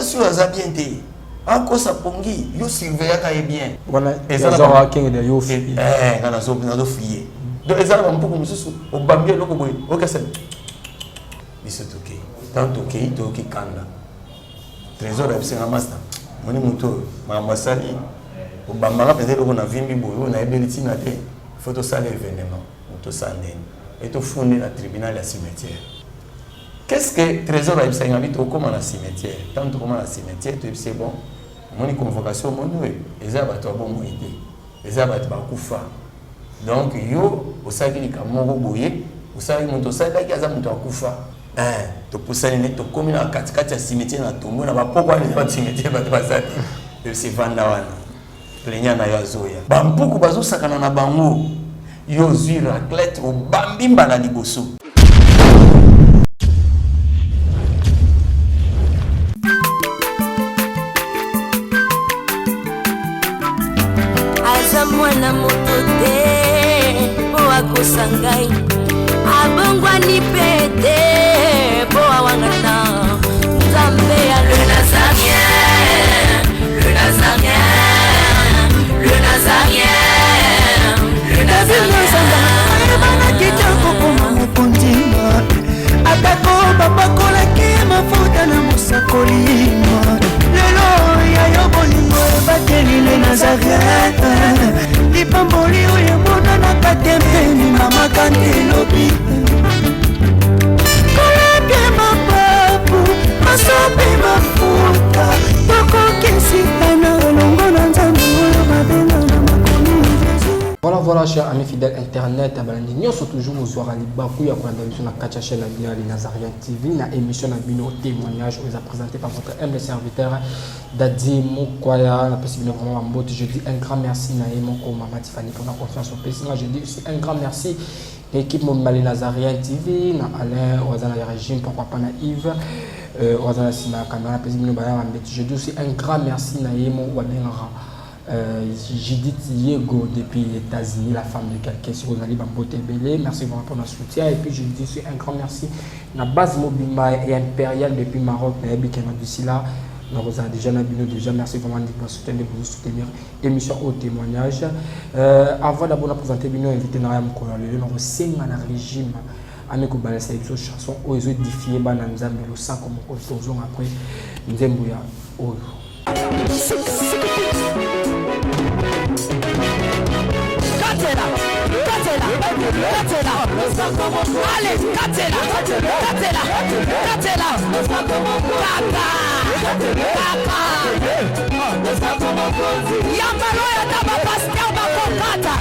Si vous avez bien été, encore ça pongi, vous surveillez quand bien. Voilà, et ça va king de yo fi. Quand on a fouillé. Donc les gens vont beaucoup nous au bambien le koboy. OK c'est. Ils se toquent. Tant toqué, toqué kanda. Trésor c'est un master. Moni moto, ma sali. Au bambara peut-être qu'on a vimbi boy, on a ébéliti na té. Faut to saler événement, to saner. Et to fonder la tribunal la cimetière. Qu'est-ce que Trésor a dit comme un cimetière? Tant comme un cimetière, c'est bon. Mon convocation, mon nom, les abattoirs bon moïté, les abattoirs koufa. Donc, yo, au sein de Kamoro Boye, au sein de mon sein de Kazamuto koufa. Tu peux s'aller, tu communes à 4 cimetières dans ton monde, on va pourquoi les pas cimetière, c'est Vandawana. Plaignant à Yazoya. Bambuku bazo sakana na bango. Yo zui raclette au bambimba na liboso. Mwana moto te po akosangai abongwa ni pete po awangana nzambe ya le nazarien le nazarien le nazarien le nazarien bana kitoko ko mokondima atako babakolaki mafuta na mosakolima lelo ya yobolingo bateli le nazarien Pamboli oye mona na katempeni mama kantelobi Kolabye mapapu masope mafuta Toko kesikana longo na nzambu oyo mabenga na makomi Voilà, chers amis fidèles internet, nous sommes toujours au soir à Libakou, à la chaîne de Nazarien TV, la émission de témoignage vous a présenté par votre humble serviteur Dadi Moukwaya. La possibilité vraiment en mode. Je dis un grand merci à mon maman Tiffany pour la confiance au PC. Je dis aussi un grand merci à l'équipe Mobile Nazarien TV, à Alain, aux régime, pourquoi pas à Yves, aux Sina Caméra. Je dis aussi un grand merci à mon Wabenra. Judith Yego depuis les États-Unis, la femme de quelqu'un sur Rosalie Bambote Belé. Merci vraiment pour notre soutien. Et puis je dis aussi un grand merci à la base Mobimba et Impérial depuis Maroc, d'ici là. Nous avons déjà merci vraiment de vous soutenir émission au témoignage. Avant d'abord de présenter nous invité dans le régime avec une chanson aux édifiés bananzambe le sang comme on après Nzembuya oh Katela, allez, Katela, Yamalo ya daba pascal bakokata,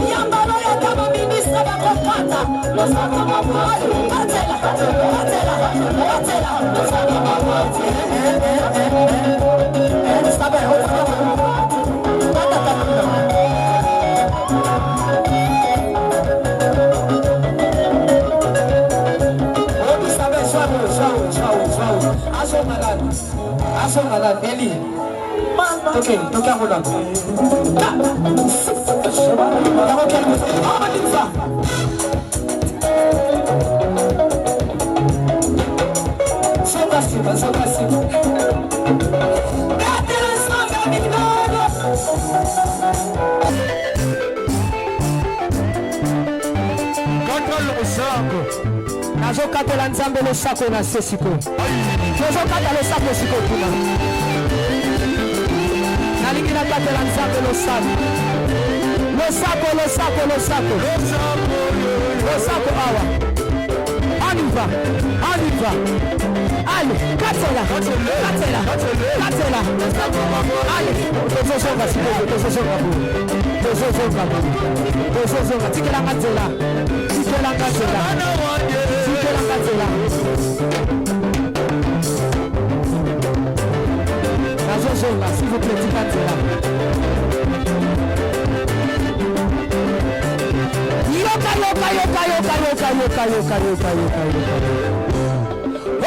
Yambalo ya kama ministra bakokata Okay, toca a rodada. Soca cima, soca cima. Controle o saco. Nazokatela nzambe lo sako na sesiko. Nazokatela lo sako siko kuna. Nalikina katela nzambe lo sako. Lo sako awa. Aniva. Allez, katela. Allez, tikela katela. S'il vous plaît, tikatela. Yoka.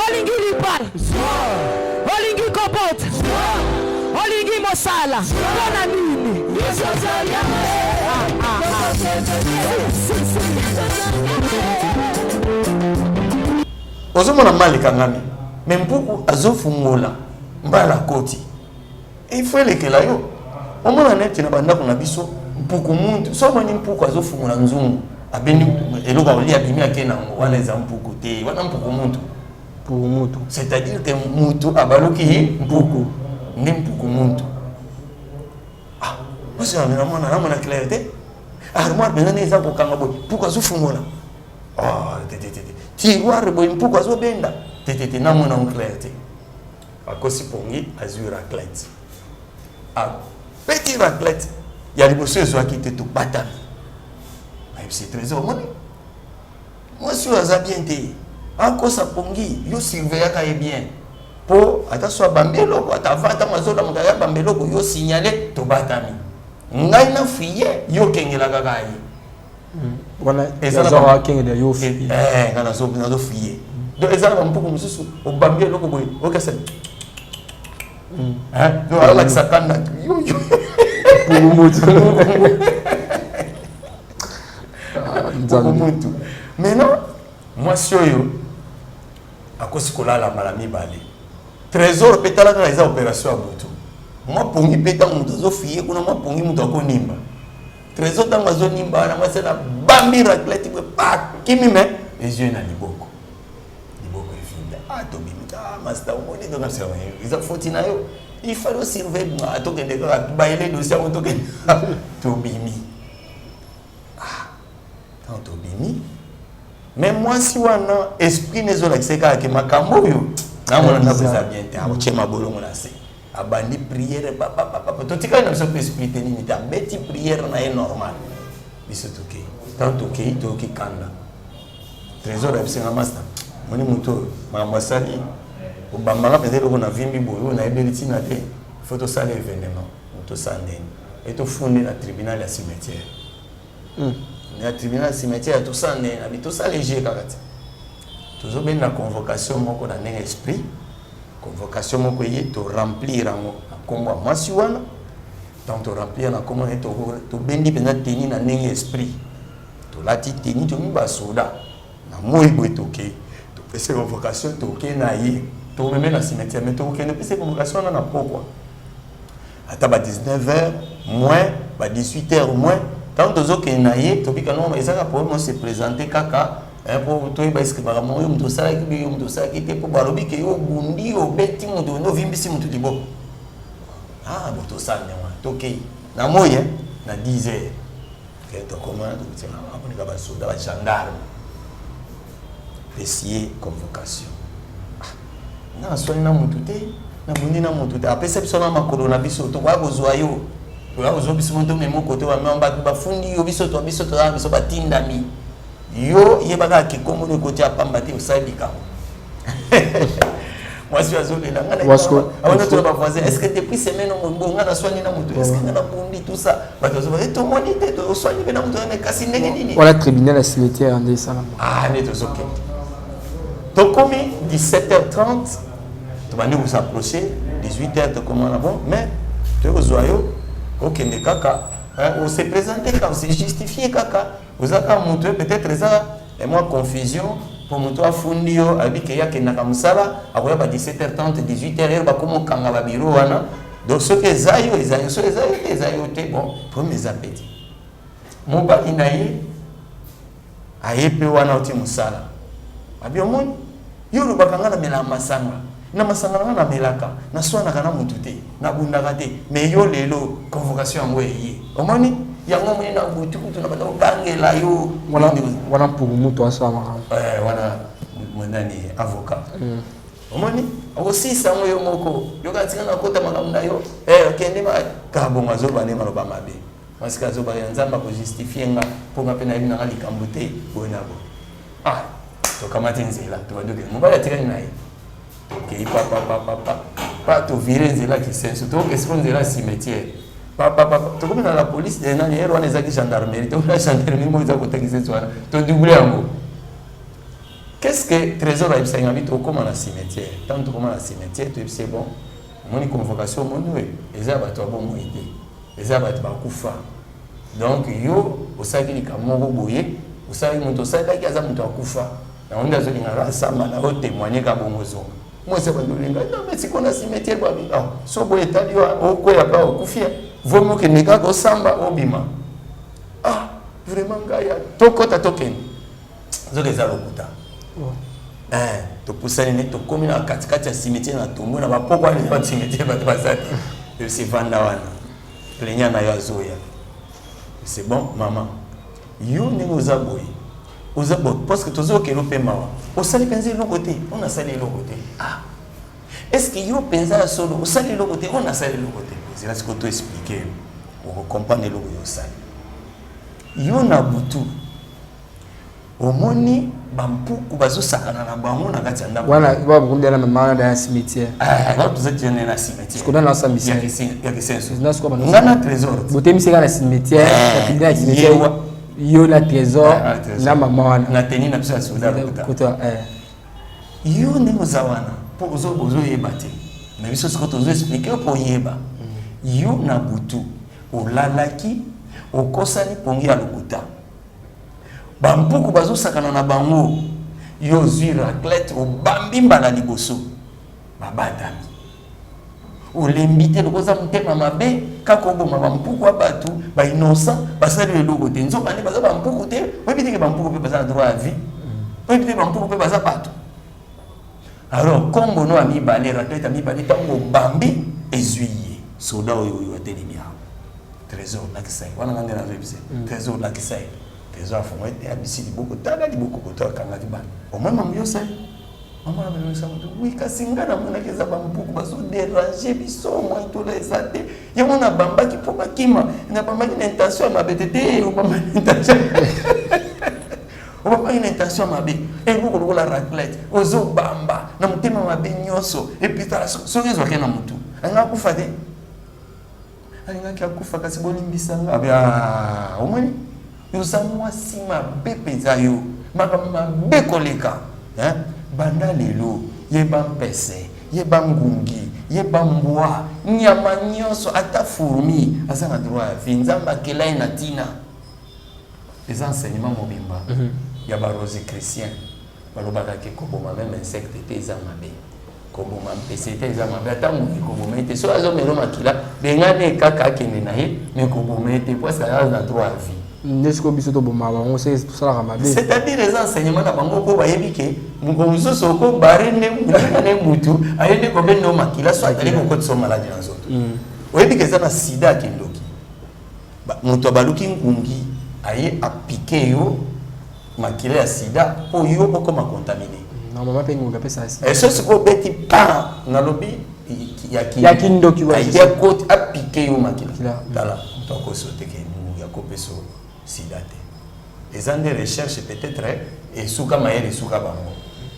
Olingili par. kopote olingi mosala mpona nini ozomona mali kangami me mpuku azofungola mbala koti il faut elekela yo omona neti na bandako na biso mpuku muntu so moni mpuku azofungola nzungu abeni eloko olia bimi akena wana eza mpuku te wana mpuku muntu pour mutu, c'est-à-dire que mutu abaloki mpuku ndi mpuku muntu. Ah moi c'est na clarté armoire benane eza ko kanga boy mpuku azofungola ah tiroir boy mpuku azobenda tete na mona en clarté akosi pongi azui raclette ah petit raclette ya liboso ezwaki te to batami c'est trésor moni moi si oza bien te akosa pongi yo surveiller ka bien po ata so bambelo ata vata mazola mutaya bambelo ko yo signaler to batami ngai na fiye yo kengela kaka yi wana ezala kengela yo fiye ngana so na do fiye do ezala mpuku mususu o bambelo ko boy o kasa do ala sakana yo pour mutu mutu maintenant moi si yo akosi kolala malami bale trésor petala na eza opération à butu moi pongi peta mutu zo fiye kuna moi pongi mutu akonimba trésor tanga zo nimba na masela bambi raclette ko pa kimi me les yeux na liboko efinda to bimita master omoni donc c'est vrai ils ont fauti na yo il fallait surveiller moi to kende ka baile dossier on to kende to bimi to bimi mais moi si wana esprit nezola kiseka ke makambo yo na mona na pesa bien te achema bolongo na se abandi prière papa to tika na so esprit te ni ta beti prière na est normal biso toke tant to kanda trésor absinga master moni muto mama sali o bambanga peut-être ko na vimbi boyo na ebeliti na te photo sale événement to sandeni et to fondé na tribunal ya cimetière na tribunal cimetière tout ça né na tout ça léger kakati toujours ben na convocation moko na ndenge esprit convocation moko yé to remplir en kombo masiwana donc to remplir na comment to bendi pena teni na ndenge esprit to lati teni to mi ba soda na moi boy toke to pese convocation to ke na yi to même na cimetière mais to ke ne pese convocation na pourquoi ata ba 19h moins ba 18h moins. Tant que nous avons tout pour se présenter kaka pour toi parce que par moi on ça qui était pour balobi que yo bundi o beti mo do no vimbisi mo tulibo ah bon tout ça non OK na moye na 10h que to commande tu on est là soda ba gendarme essayer convocation na so na mutute na bundi na mutute apesa biso na makolo na biso to kwa bozwa yo ola ozobiso moto memo kote wa mamba bafundi yo biso to biso batindami yo yebaka kikombo le kote apamba te osalika moi je suis azole na ngana on a tout ba voisin est-ce que depuis semaine on bonga na soigner na moto est-ce que na bundi tout ça bato zo ba to monite to soigner na moto na kasi ndenge nini wala tribunal à cimetière ande sala ah ne to zoke to komi 17h30 to bandi vous approcher 18h to comment là bon mais to ozoyo OK ne kaka on s'est présenté quand c'est justifié kaka vous avez montré peut-être ça et moi confusion pour monter à fundio abike ya kenaka musala akoya ba 17h30 18h ba comme kanga ba bureau wana donc ce que zayo te bon premier appétit mon ba inaye ayepe wana oti musala abi omoni yo lo bakanga na mela masanga na masanga na melaka na swana kana mutute na bundaka te mais yo lelo convocation yango eye omoni yango moni na butu kutu na bando bangela yo wana pour mutu asama wana monani avocat omoni aussi sango yo moko yo katika na kota makambo na yo kende ma ka bonga zo bane maloba mabe parce que zo ba nzamba ko justifier nga pour nga pena ina likambo te bona bo ah to kama tenzela to badoke mobala tika na ye OK papa to virer nzela ki senso to que c'est nzela cimetière papa to comme dans la police de nani ero na zaki gendarmerie to la gendarmerie mo za ko takise tswana to double yango qu'est-ce que trésor a ibsa ngami to comme na cimetière tant comme na cimetière to c'est bon Moni convocation monoué, les abattu à bon moïté, les abattu à koufa. Donc, yo, au sein de Kamoro Boye, au sein de mon sein de Kazamuto à koufa. On a besoin de sama na témoigner comme Mozo. Moi, c'est pas de non, mais c'est qu'on a cimetière, non, so boye tadio, au quoi pas au koufia, vaut mieux que nega au samba au bima. Ah, vraiment, gaya, tokota token. Zoke za lokuta. To poussane ne to komi na katikati ya cimetière na tombo na bapoko ni ba cimetière ba bazati. De se vanda wana. Plenya na yo zoya. C'est bon maman. Yo ne oza boy. Oza boy parce que tozo ke lo pe mawa. O sali penser l'autre côté, on a sali l'autre côté. Ah. Est-ce que yo pensa solo, o sali l'autre côté, on a sali l'autre côté. C'est là ce que tu expliquer. On comprendre le yo sali. Yo na butu. Omoni bampuku bazosakana na bango na kati ya ndako. Wana ba bukunde na mama na cimetière. Ah, ba tuzati na cimetière. Skoda na sa mission. Ya kisenso. Na sko ba. Ngana trésor. Botemi sika na cimetière, kapida cimetière. Yo na trésor na mama wana. Na teni na pisa soda kota Yo ne mozawana pour ozo yebate. Mais biso ce que tu expliquer pour yeba. Yo na butu olalaki okosani pongi ya lokuta. Bampuku bazosakana na bango yo zui raclette o bambi mbala liboso babatami olembite lokoza mutema mabe kako boma bampuku abatu ba innocent basali eloko te nzoka ne baza bampuku te oyebite ke bampuku pe baza droit à vie oyebite bampuku pe baza batu. Alors kombo no ami balé raclette ami balé tango bambi ezuiye soda oyo atelemi ha trésor la kisai wana ngande na zebise trésor la kisai. Les enfants étaient habitués beaucoup tard, beaucoup de temps quand on a au moins maman yosa maman a besoin de oui kasinga na mona keza bampuku baso déranger biso moi tout les até ya mona bamba ki po bakima na bamba ki intention ma betete o bamba intention o bamba ki intention ma be e beaucoup de la raclette ozo bamba na mutema ma be nyoso et puis ta so rezo kena mutu anga kufa de anga ki akufa kasi bolimbisanga abia o moni yosa mwasi mabe penza yo mabe koleka banda lelo yeba mpese yeba ngungi yeba mbwa nyama nyonso ata fourmi aza na droit ya vie nzamba akela ye na tina les enseignements mobimba ya barose chrétien balobaka ke koboma même insecte te eza mabe koboma mpese te eza mabe ata ngungi koboma ete so azomelo makila bengane kaka akende na ye me koboma ete parce que aza na droit ya vie. C'est-à-dire les enseignements na bango ko bayebi ke mukonzo soko bare ne mutu ayende ko benno makila so atali ko kotso maladie na zoto oyebi ke sana sida kindoki ba mutu baluki ngungi aye apike yo makila ya sida po yo ko ma contaminé normalement pe ngunga pe ça et ce ko beti pa na lobi ya kindoki wa ya ko apike yo makila dala to ko sote ke ngunga ko peso sida te. Les ans de recherche peut-être et souka maël et souka bango.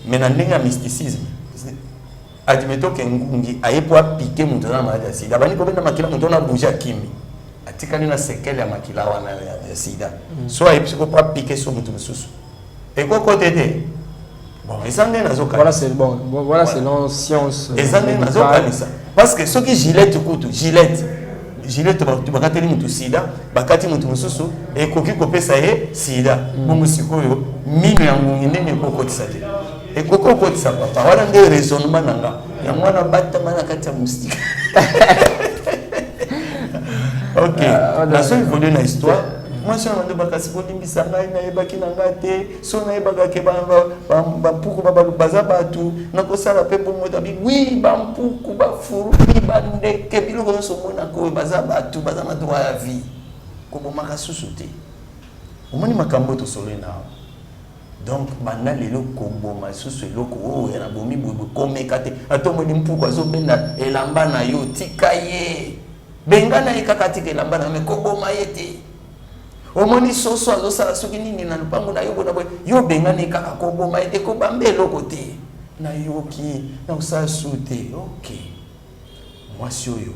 Mais dans le mysticisme, admettons que ngungi aye pour piquer mon dans maladie sida. Bani ko benda makila mon na bouger kimi. Atika ni na sekele ya makila wana ya sida. Soit aye pour pas piquer sur mon mususu. Et quoi côté de bon, les ans nazo voilà c'est bon, voilà selon science. Les ans nazo kanisa. Parce que ceux qui gilet kutu, gilet tu bakateli mutu sida bakati mutu mususu e koki kopesa ye sida bongo sikoyo mino ya ngungi ndenge kokotisa te e kokotisa papa wana nde raisonnement nanga ya mwana batama na kati ya mustika. OK la seule évolue na histoire moi je me demande kasi ko limbisa ngai na yebaki na ngate so na yebaka ke ba puku ba baza batu na ko sala pe bongo tabi oui ba puku ba furu ba ndeke biloko so mona ko baza batu baza na droit à vie ko bomaka susuté omoni makambo to solo na donc banda lelo ko boma susu eloko o ya na bomi bobo komeka te atomoni mpuku azobenda elamba na yo tikaye bengana ikakati ke elamba na me ko boma yete omoni soso azosala soki nini na lupango na yo bona boy yo bengane kaka ko boma ete ko bambelo côté na yoki na usala sute. OK mwasi oyo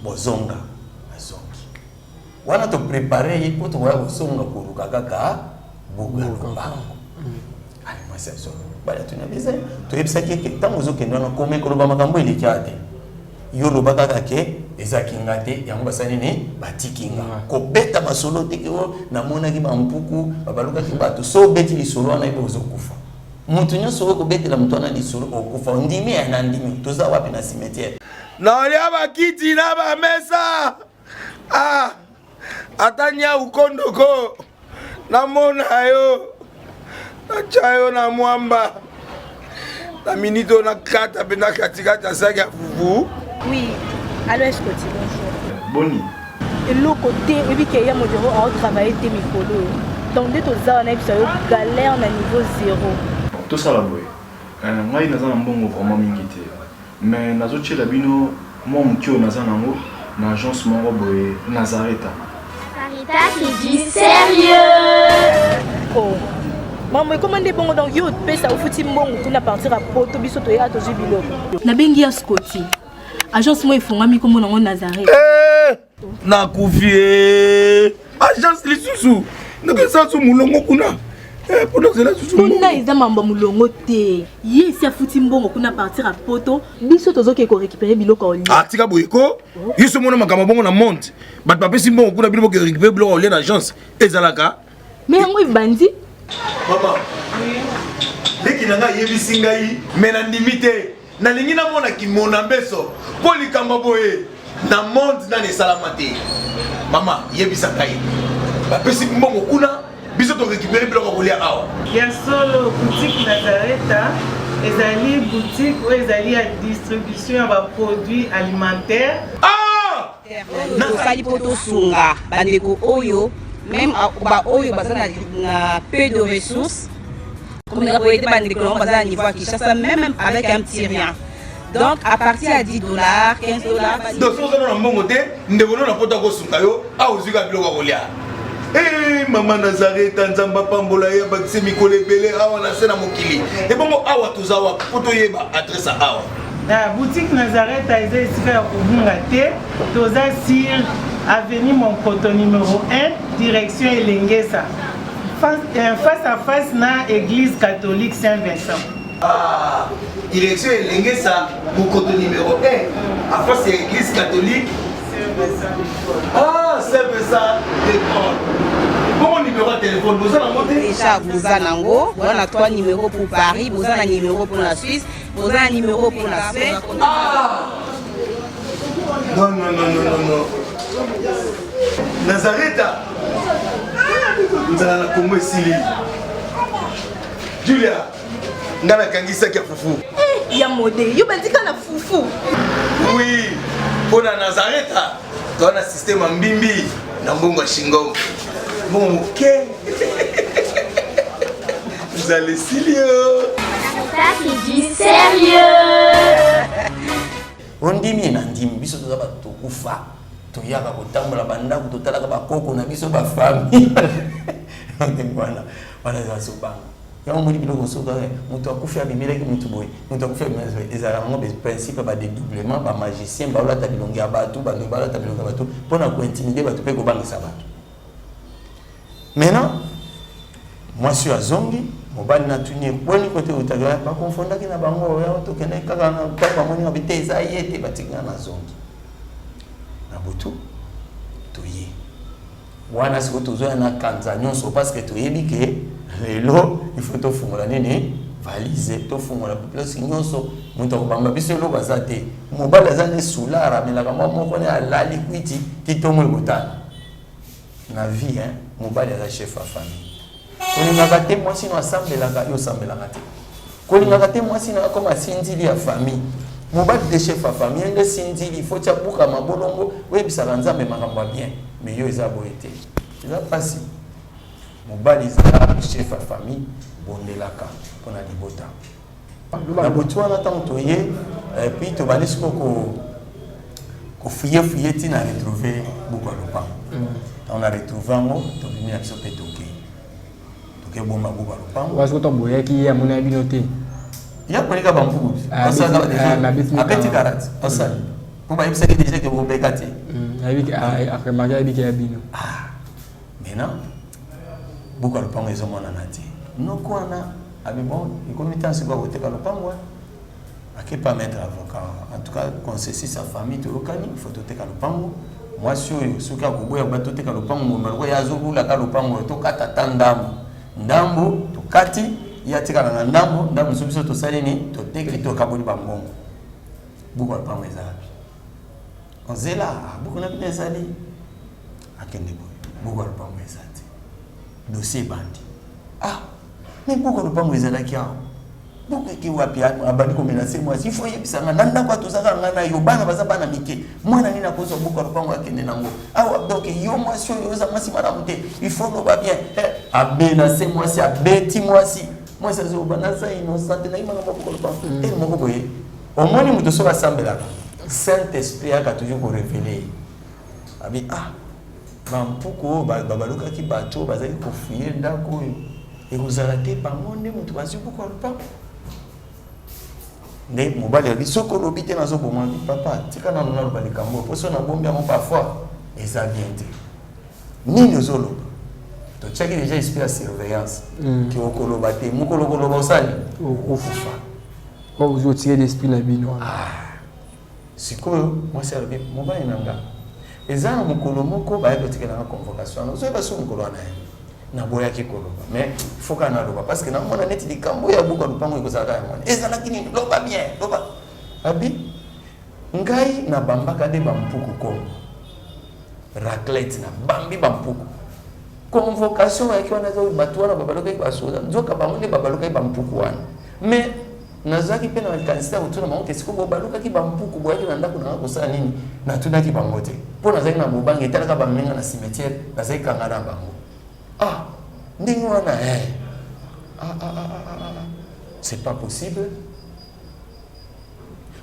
bozonga azongi wana to préparer pour to wala bozonga kuruka kaka buga lupango ali mwasi azonga bala tuna bize to yebisa ke tango zokendo na komeka loba makambo elikiate yo lobaka kake ezakinga te yango basani ne batikinga ko beta basolo te ko na mona ki bampuku babaluka ki bato so beti li solo na ibo zokufa mutu nyonso ko betela mutu na li solo okufa ndimi ya ndimi toza wapi na cimetière na lia bakiti na ba mesa atanya ukondoko na mona yo na chayo na mwamba la minute on a 4 pena katikata saki ya fufu. Oui, alors est-ce que tu bonjour? Boni. Et l'autre côté, et puis qu'il y a mon bureau à travailler tes micros. Donc dès que tu as un galère na niveau 0. Tout ça la boy. Moi il naza mbongo vraiment mingité. Mais nazo tchela bino moi mukio naza nango na agence moko boy Nazareta. Sarita qui dit sérieux. Oh. Maman, comment est bon donc yo pesa au fouti mbongo pour partir à Poto biso to ya to jibilo. Na bengi ya Scotty. Agence moi ifungami comme na Nazareth. Na kufie. Agence lisusu. Ndeke sansu mulongo kuna. Pona zela susu. Kuna eza mamba mulongo te. Ye si afuti mbongo kuna partir à Poto, biso tozo ke ko récupérer biloko oli. Atika boyeko. Yiso mona makama bongo na monte. Bat papesi mbongo kuna biloko ke récupérer biloko oli na agence. Ezalaka. Mais yango ibandi. Maman, leki nanga yebisi ngai mena ndimite na lingi na mona ki mona beso poli kamba boye na monde na ne salamate. Mama yebisa ngai ba pesi mbongo kuna biso to récupérer biloko kolia awa ya solo boutique Nazareta ezali boutique ou ezali à distribution ya ba produits alimentaires na sali poto sunga bandeko oyo même ba oyo bazana na peu de ressources comme la poété bandeko bazana niveau Kinshasa même avec un petit rien. Donc à partir à $10, $15 donc so na mbongo te ndeko na poto ko sunga yo a ozika biloko kolia. Maman Nazareta nzamba pambola ya bakise mikole belé awa na sena mokili et bongo awa tozawa poto yeba adresse awa la boutique Nazareta est ici à Kubungate toza sur avenue Monkoto numéro 1 direction Elengesa face à face na église catholique Saint-Vincent. Direction Elengesa Monkoto numéro 1 à face à l'église catholique Saint-Vincent de Paul. Bon numéro de téléphone, vous avez monté déjà vous avez nango, on a 3 numéros pour Paris, vous avez un numéro pour la Suisse, vous avez un numéro pour la Suède. Non. Nazareta. Vous allez la Congo Sili. Julia, ngana kangisa kia fufu. Ya modé, yo bandika na fufu. Oui, pour Nazareta, tu as un système en bimbi, na mbongo shingo. Bon, ok. Vous allez Silio. Sarita qui dit sérieux. On dit mais nandimi biso to ba to kufa to yaka ko tambola banda ko to talaka ba koko na biso ba famille. Wana za sobanga. Ya omoni biloko soka mutu akufa bimele ki mutu boy. Mutu akufa bimele ezala ngo be principe ba dédoublement ba magicien ba ola ta bilongi ya batu ba no ba ta bilongi ya batu pona ko intimider batu pe ko bangisa batu. Maintenant, moi je suis à Zongi, mobali na tuni boni côté utaga ba konfonda ki na bango ya to kene kaka na ba moni abite za yete batinga na Zongi. Na butu to ye. Wana siko tozo na kanza nyonso parce que to yebi ke lelo il faut to fungola nini valise to fungola place nyonso muntu ko bamba biso lo bazate mobali azane sulara melaka moko ne alali kwiti kitomo botana. Na vie hein mobali ya chef à famille. Kolingaka te mwasi no asambelaka yo sambelaka te. Kolingaka te mwasi na comme asindili ya famille. Mobali de chef à famille nde sindili faut tia buka mabolongo webisa nzambe makambo bien mais yo eza boyete. Eza pasi. Mobali za chef à famille bondelaka pona libota. Na botwana tanto ye et puis to bali ko fouiller tina retrouver buka lopa. On a retrouvé un mot, on a mis à ce pétoké. Donc, bon, ma boue à l'opam. Ou est-ce que tu as boyé qui est à mon habinoté? Il y a pas de bambou. On s'en va déjà. À petit carat. On s'en va. Pour moi, il s'agit déjà que vous bécatez. Après, Maria a dit qu'il y a bino. Ah. Maintenant, beaucoup à l'opam, ils ont mon anati. Non, quoi, on a. Ah, mais bon, il comité en ce qu'on va voter à l'opam, ouais. qui pas mettre avocat. En tout cas, quand c'est sa famille, il faut tout le pango. Moi, si vous avez tout le pango, il y a le pango, tout le ndambo, tout kati, il y a le ndambo, ndambo, tout salini, tout le tout kaboli bango. Beaucoup de pango est là. On est là, beaucoup de gens sont là. Beaucoup de pango est là. Dossier bandi. Ah, mais beaucoup de pango est là qui a. Donc qui wa pia abandi ko menacer moi il faut yebisanga nanda kwa tozaka ngana yo bana baza bana mike mwana nina kozo buko rupango akende nango awa donc yo moi sio yo za mwasi mara mute il faut lo ba bien abenacer moi si abeti moi si moi ça zo bana ça innocent na imanga buko rupango et moko boye au moins muto so rassemblera Saint-Esprit a toujours ko révéler abi bampuko babaluka ki bato bazali ko fuyer ndako et vous arrêtez par monde muto bazi buko rupango ne mobile ali soko lobité na zo bomba papa tika na nuna lobali kambo poso na bombi amo parfois et ça vient ni nos olo to chaki déjà esprit de surveillance qui okolobate mukolo sali okufa ko vous tirer l'esprit na bino siko moi c'est le mobile nanga ezana mukolo moko ba yo tika na convocation zo ba so mukolo na boya ki koloba mais faut qu'on a loba parce que na mona neti di kambo ya buka lupango ikozaka ya mona ezala kini loba bien loba abi ngai na bambaka de bampuku ko raclette na bambi bampuku convocation ya kiwana zo batwana babaloka basoda nzoka bamonde babaloka bampuku wana mais nazaki pe na kanisa utuna maoke siko babaluka ki bampuku boya ki nanda kuna kosala nini na tunaki bangote po nazaki na bobange talaka bamenga na cimetière nazaki kangana bango c'est pas possible.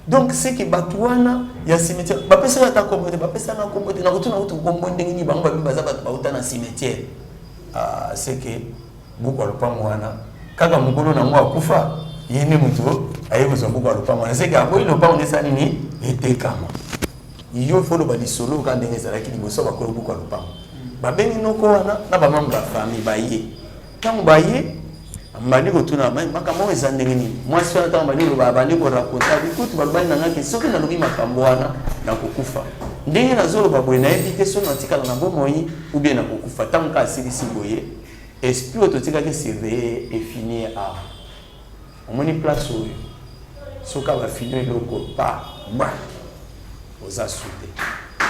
Donc c'est que Batouana, il y a cimetière. Bapesa na takombote, bapesa na kombote, na retourna auto kombote ngi bango baza bauta na cimetière. C'est que buko lupango wana kaka mukolo na mwa kufa yene muto ayebuzo buko lupango wana c'est que aboyi lupango nesa nini etekama. Iyo folo ba disolo ka ndenge zalaki liboso ba ko buko lupango. Babengi noko wana na bamamba ya famille baye tango baye mbani ko tuna makambo ezandenge ni mwasi wana tango bani loba bani ko raconter bikutu balobani na ngaki soki na lobi makambo wana na kokufa ndenge na zolo baboye na invité so na tikala na bomoi ou bien na kokufa tango ka silisi boye esprit ototika ke surveiller et finir à omoni place oyo soka ba finir loko pa ba oza souté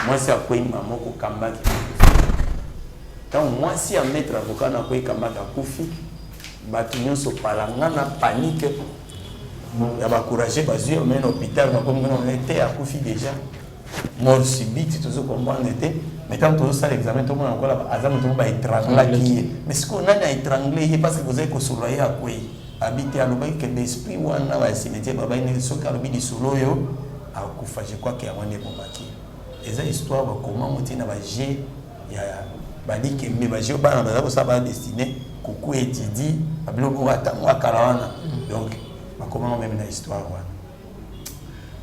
mwasi akoyi mamoko kambaki tant moi si à mettre avocat na ko ikamata kufi batu nyonso palanga na panique ya ba courager bazui au même hôpital na ko on était à kufi déjà mort subite tout ce comprendre était mais tant tout ça l'examen tout le monde encore azam tout ba étrangler qui mais ce qu'on a étranglé parce que vous avez ko surveiller à quoi habiter à l'obéi que l'esprit wana ba cimetière baba ne so karobi di solo yo a kufa je crois qu'il y a one bombaki et ça histoire ba comment on tient ba g ya badi ke me ba je ba na ba ça ba destiné kuku étudie abiloko atangwa karawana donc ba comment même na histoire wana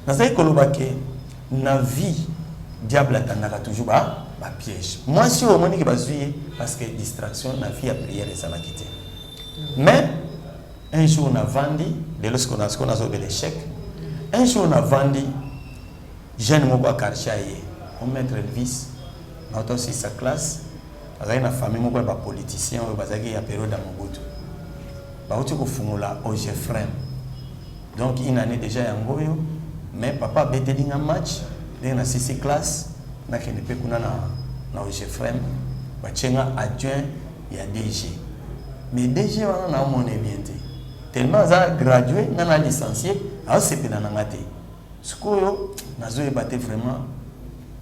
na sai kolobake na vie diable atandaka toujours ba piège moi si au monique bazui parce que distraction na vie à prière et ça va quitter mais un jour on a vendu de lorsqu'on a sauvé l'échec un jour on a vendu jeune moko karchaye on mettre Elvis na aussi sa classe azali na famille moko ba politicien oyo bazaki ya période ya Mobutu bauti kofungula OGFREM donc une année déjà yango yo mais papa betelinga match na CC classe na kende pe kuna na OGFREM bachenga adjoint ya DG mais DG wana na mone bien te tellement za gradué na licencié a sepela na ngate sikoyo nazo ebate vraiment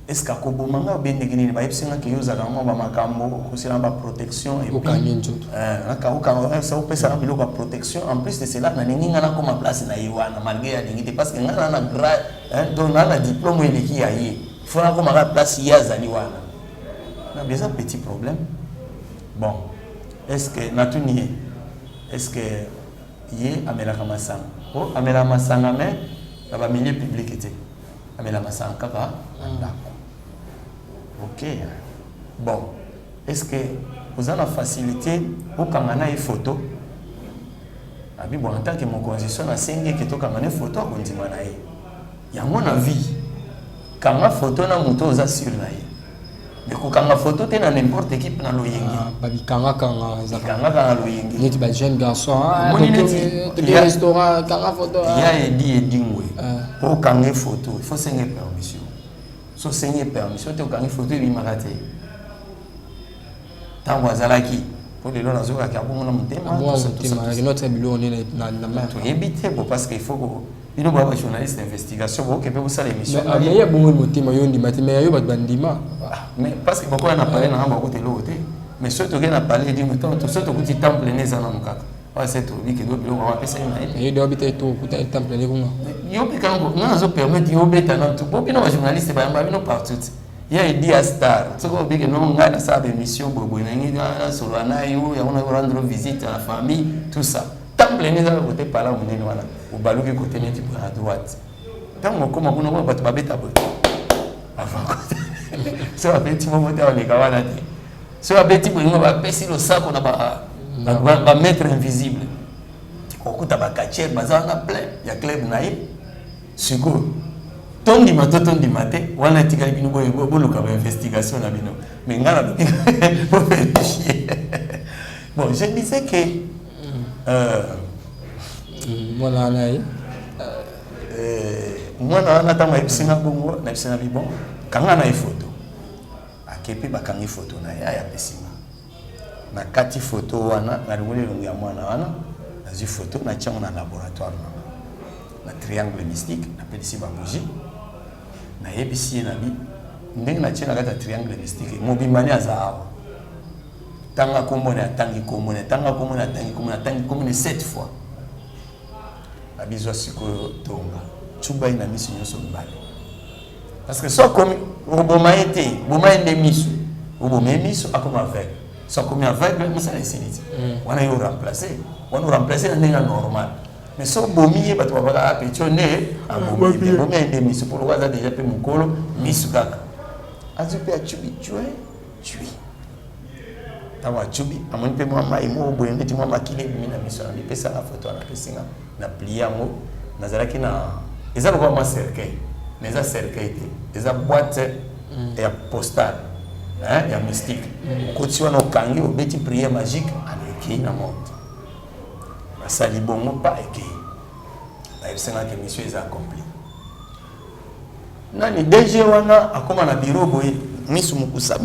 est-ce que ko manga bendegini ba yepsinga ke yoza kama ba makambo ko sila ba protection et puis ça pesa na biloko protection en plus de cela na ninga na koma place na yiwana malgré ya dingite parce que ngana na grade donc na diplôme eleki ya yi faut na koma place ya zali wana na bien petit problème bon est-ce que natuni est-ce que yé amela kama sang o amela masanga mais na ba milieu public était amela masanga kaka ndako. Ok. Bon. Est-ce que vous avez la facilité au Kamana et photo? abi bon en tant que mon condition na sengi que to kamane photo ko ndima na ye ya mona vie kanga photo na moto za sur na ye mais ko kanga photo te na n'importe qui na loyengi babi kanga za kanga loyengi neti ba jeune garçon moni neti restaurant kanga photo ya edi ngwe pour kanga photo il faut sengi permission so sengi permission te kanga photo bi makate tango azalaki pour les gens qui ont bon notre bureau na éviter parce qu'il faut que nous avons journaliste d'investigation qui peut vous ça l'émission mais il y a bon motima yondi mais yo bandima mais parce que beaucoup on a parlé na ba côté l'autre mais surtout qu'on a parlé du temps tout surtout petit temple neza na mukaka ouais c'est tout que do bureau on va passer na yo do bité to kuta temple ne kunga yo pikango na zo permettre yo beta na tout bon bino journaliste ba bino partout. Il y a des stars. Ce qu'on dit que nous on a sa émission bobo na sur la yo ya on rendre visite à la famille tout ça. Tant plein les côté par là on est voilà. Au balou qui côté net à droite. Tant on comme on va pas beta bo. Avant. C'est un petit moment dans les kawala. C'est un petit peu on va passer le sac on va mettre invisible. Okuta ba kacher bazana plein. Il y a club naï. Siko tondi mate wana tikali bino boyo ka investigation na bino mais ngala pour vérifier bon je disais que mwana nayi mwana na tama ebisinga bongo na bisina bi bon kanga na photo akepi ba kanga photo na ya pesima na kati photo wana na ngole longia mwana wana na zi photo na tchango na laboratoire na triangle mystique na pelisi ba bougie na yebisi na bi ndenge na tshena kata triangle mystique mobimani azawa tanga komone atangi komone tanga komone atangi komone 7 fois abizwa sikoyo tonga chuba ina misu nyoso mbale parce que so comme oboma été boma ende misu oboma misu akoma avec so comme avec mais ça c'est on a eu remplacer na ndenge normal. Mais si on a mis bato baba apetioné a bomi ende misu pour waza déjà pe mukolo misu kaka azupe a chubi chui tawa chubi amoni pe mama imo boye ndeti mama kile bimina misu na pesa la photo na pesinga na plier ngo nazalaki na eza ko ma cercueil mais eza cercueil te eza boîte ya postale ya mystique koti wana okangi obeti prière magique avec na monte sali bongo pas eke bayebisenga ke mission eza accompli nani DG wana akoma na bureau boye misu mukusa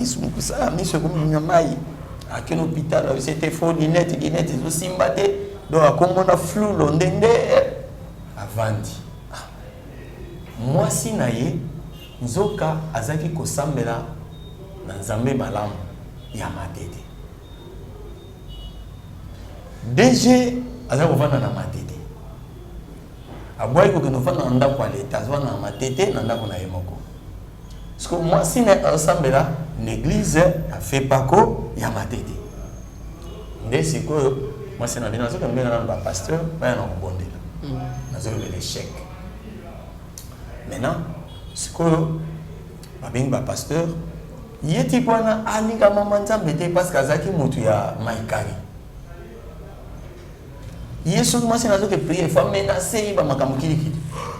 misu komi nyamai akeno hôpital c'était faux dinette zo simbate do akomona flou londende avandi mwasi na ye nzoka azaki kosambela na nzambe malamu ya matete DG aza kovanda na matete aboyi kokende ofanda na ndako ya leta azwa na matete na ndako na ye moko parce que mwasi na asambela l'église afe pako ya matete nde sikoyo mwasi na bino azoka mbenga na bapasteur baya na kobondela nazolobela échec maintenant sikoyo babengi bapasteur ye ti wana alinga mama nzambe te parce que azalaki motu ya maikari Yesu mwasi nazo ke prier faut menacer ba makambo kilikili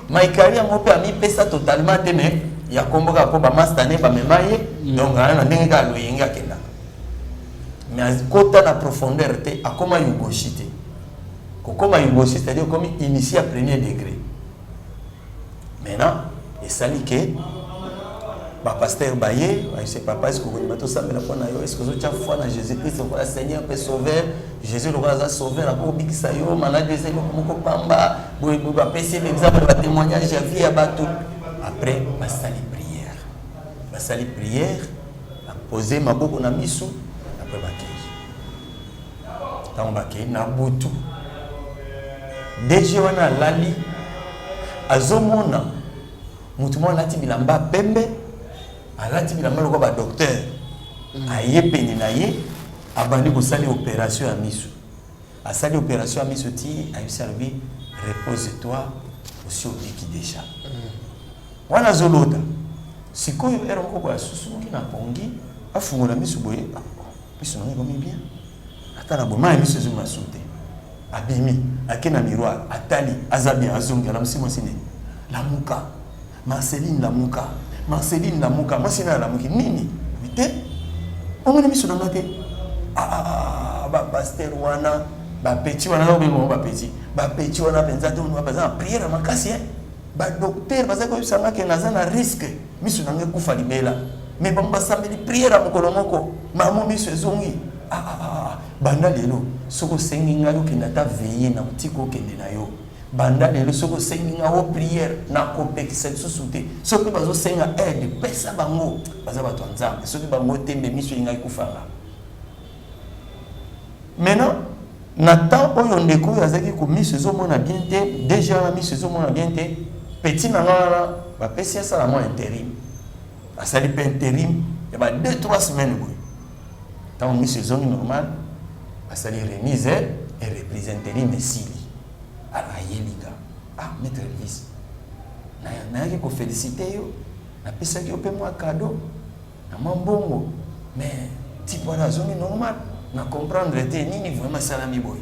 maikari yango pe ami pesa totalement te mais ya komboka ko ba mastane ba memaye donc ana ndenge ka loyenga kenda mais kota na profondeur te akoma yugoshite kokoma yugoshite c'est-à-dire comme initié à premier degré maintenant et sali ke ba pasteur baye c'est papa est-ce que vous bato sambela pona yo est-ce que vous avez foi na Jésus-Christ pour le Seigneur peut sauver Jésus le roi a sauvé la ko bikisa yo malade c'est ko pamba boy ba pesi l'exemple ba témoignage ya vie ya bato après ba sali prière a poser maboko na misu après ba kei tant ba kei na butu DG wana lali azomona mutu mona lati bilamba pembe alati bilamba loko ba docteur ayepeni na ye abandi kosali opération ya misu asali opération ya misu ti a servi repose-toi aussi au biki déjà wana zolota sikoyo ero moko ya susu na pongi afungola misu boye misu na ngomi bien atala boma misu zuma sute abimi akena miroir atali azabi azongi la msimo sine Lamuka Marceline Lamuka masina Lamuki nini vite on miso na ngate ba pasteur wana ba petit wana ba petit wana penza to on va prière makasi ba docteur baza ko sanga ke nazana risque miso na ngekufa libela mais bamba sameli prière mokolo moko mamo miso ezongi banda lelo soko sengi ngalo ke nata veiller na mtiko kende na yo banda lelo soko sengi ngalo prière na kopekisa susute soko bazo senga aide pesa bango baza bato nzambe soko bango tembe miso inga kufanga maintenant na temps oyo ndeko yazaki ko miso ezomona bien te déjà la miso ezomona bien te petit na ngala ba pesi ça la mo intérim asali pe intérim ya ba 2-3 semaines boy tant miso ezongi normal asali remise et représenterie Messili. Alors, Yeliga, maître Elvis, na yaki ko féliciter yo, na pesa ki opé moi cadeau, na mambongo, mais type la zone normal, na comprendre te nini vraiment salami boy.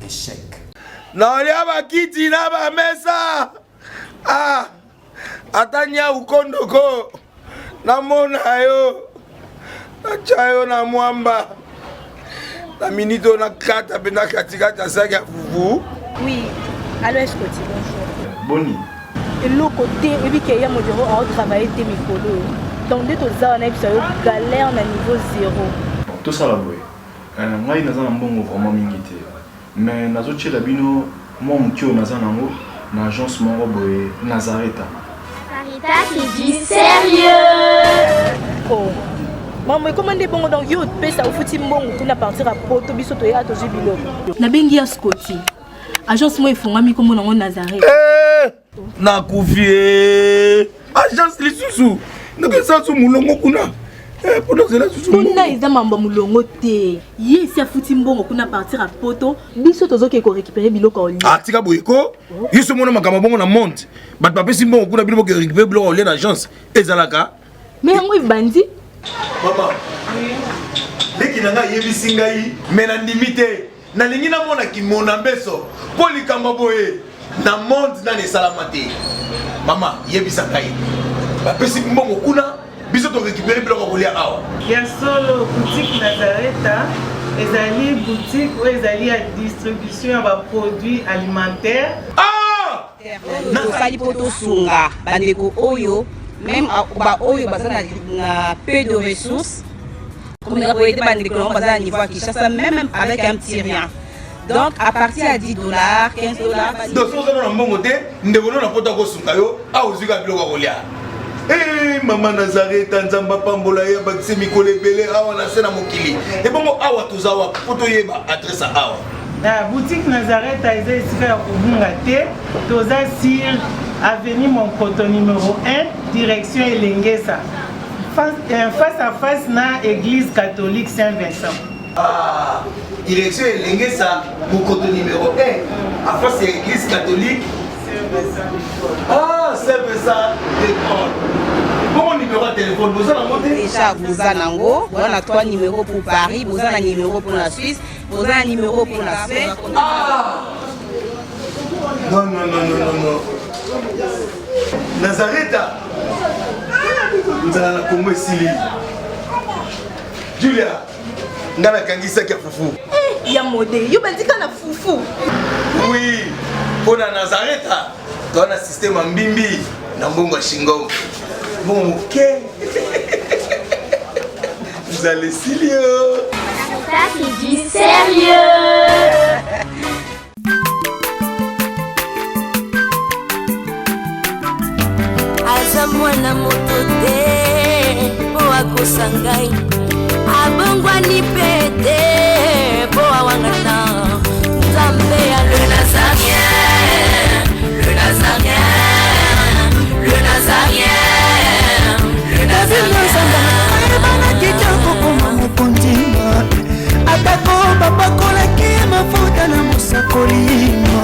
Échec. Na olia ba kiti na ba mesa. Atanya ukondoko. Na mona yo. Na chayo na mwamba. La minute on a 4 à katikata saki ya fufu. Oui. Alors est-ce que tu bonjour. Boni. Et le côté et puis qu'il y a mon bureau à travailler tes micros. Donc dès que ça on a eu galère na niveau 0. Tout ça là boy. Moi il naza mbongo vraiment mingité. Mais nazo tchela bino moi mukio naza nango na agence moko boy Nazareta. Sarita qui dit sérieux. Oh. Maman, comment est bon donc yo pesa au fouti mbongo kuna partir à poto biso to ya to jibilo. Na bengi ya Scotty. Agence moi ifonga mi komo nango Nazareth. Na kufie. Agence lisusu. Ndeke sansu mulongo kuna. Pour cela susu. Kuna iza mamba mulongo te. Ye si afuti mbongo kuna partir à poto biso tozo ke ko récupérer biloko oli. Tika boyeko. Yiso mona makama bongo na monte. Bat papa si mbongo kuna biloko récupérer biloko oli na agence. Ezalaka. Mais yango ibandi. Maman, leki nanga yebisi ngai mena ndimite na lingi na mona ki mona mbeso poli kamba boye na monde na ne salamate. Mama yebisa ngai ba pesi mbongo kuna biso to récupérer biloko kolia awa. Ya solo boutique Nazareta ezali boutique ou ezali ya distribution ya produits alimentaires. Na sali poto sunga bandeko oyo même ba oyo bazana na peu de ressources comme on a été bandé comme bazana niveau Kinshasa même avec un petit rien. Donc à partir à $10, $15. Donc so na mbongo te ndeko na poto ko sunga yo a ozika biloko kolia. Maman Nazareta nzamba pambola ya bakise mikole belé awa na sena mokili. Et bongo awa tozawa poto yeba adresse awa. La boutique Nazareta est ici à Kubungate, toza sur avenue Monkoto numéro 1, direction Elengesa. Face à face na église catholique Saint-Vincent. Direction Elengesa, Monkoto numéro 1, à face à l'église catholique Saint-Vincent de Paul. Bon numéro de téléphone, vous avez monté déjà vous avez nango, on a 3 numéros pour Paris, vous avez un numéro pour la Suisse, vous avez un numéro pour la Suède. Non. Nazareta. Nous allons la Congo Sili. Julia, ngana kangisa kia fufu. Ya modé, yo bandika na fufu. Oui, pour la Nazareta, dans un système en bimbi, na mbongo shingo. Bon, ok. Vous allez Silio. Sarita qui dit sérieux. Aza mwana moto te po akosa ngai abongwani pete po awangata nzambe ya le Nazarien, le Nazarien, le Nazarien, le Nazarien. Banakitako koma mokondima atako bapakolaki mafuta na mosakolima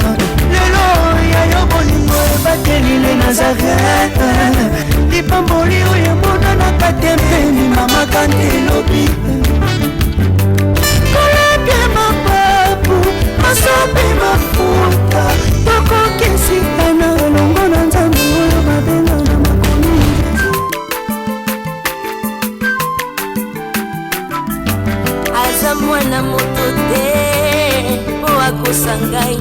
lelo yayo bolingo ebateli le Nazareta lipamboli oyo emonanaka te mpeni mama kante elobi koleke mapapu naza mwana moto te mpo akosa ngai